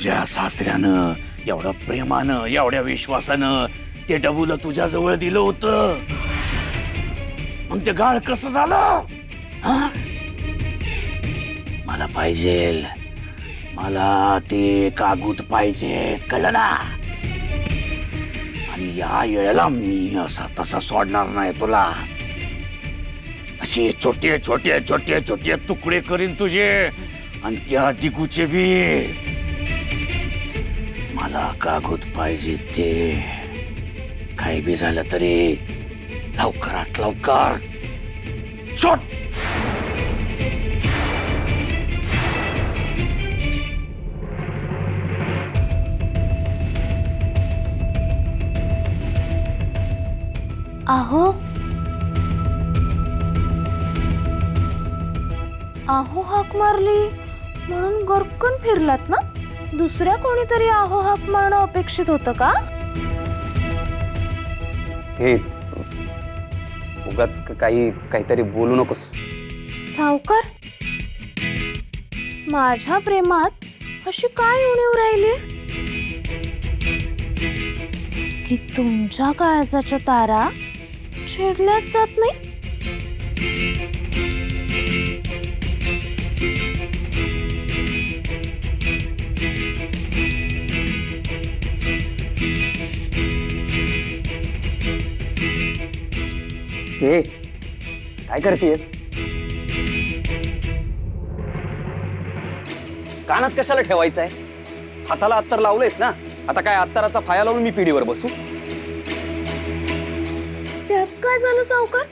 ज्या सासऱ्यानं एवढं प्रेमानं एवढ्या विश्वासानं ते डबूला तुझ्या जवळ दिलं होतं, मग ते गाळ कसं झालं? हा? मला पाहिजे, मला ते कागूत पाहिजे, कळलं ना? आणि या वेळेला मी असा तसा सोडणार नाही तुला. असे छोटे छोटे छोटे छोटे तुकडे करीन तुझे, आणि त्या दिगूचे बी. मला कागद पाहिजे ते, काही बी झालं तरी लवकरात लवकर शोध. आहो आहो हाक मारली म्हणून गरकन फिरलात ना? दुसऱ्या कोणीतरी आहो हाक मारणं अपेक्षित होतं का? हे उगाच काहीतरी बोलू नकोस. सावकार, माझ्या प्रेमात अशी काय उणीव राहिली की तुमच्या काळजाच्या तारा छेडल्याच जात नाही? हे काय करतेस? कानात कशाला ठेवायचं आहे? हाताला अत्तर लावलेस ना, आता काय अत्तराचा फाया लावून मी पिढीवर बसू? त्यात काय झालं सावकार?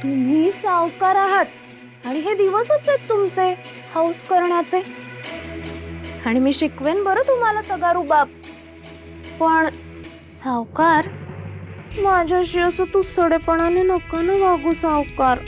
तुम्ही सावकार आहात आणि हे दिवसच आहेत तुमचे हाऊस करण्याचे. आणि मी शिकवेन बरं तुम्हाला सगळा रुबाब. पण सावकार, माझ्याशी असं तुसडेपणाने नका ना वागू सावकार.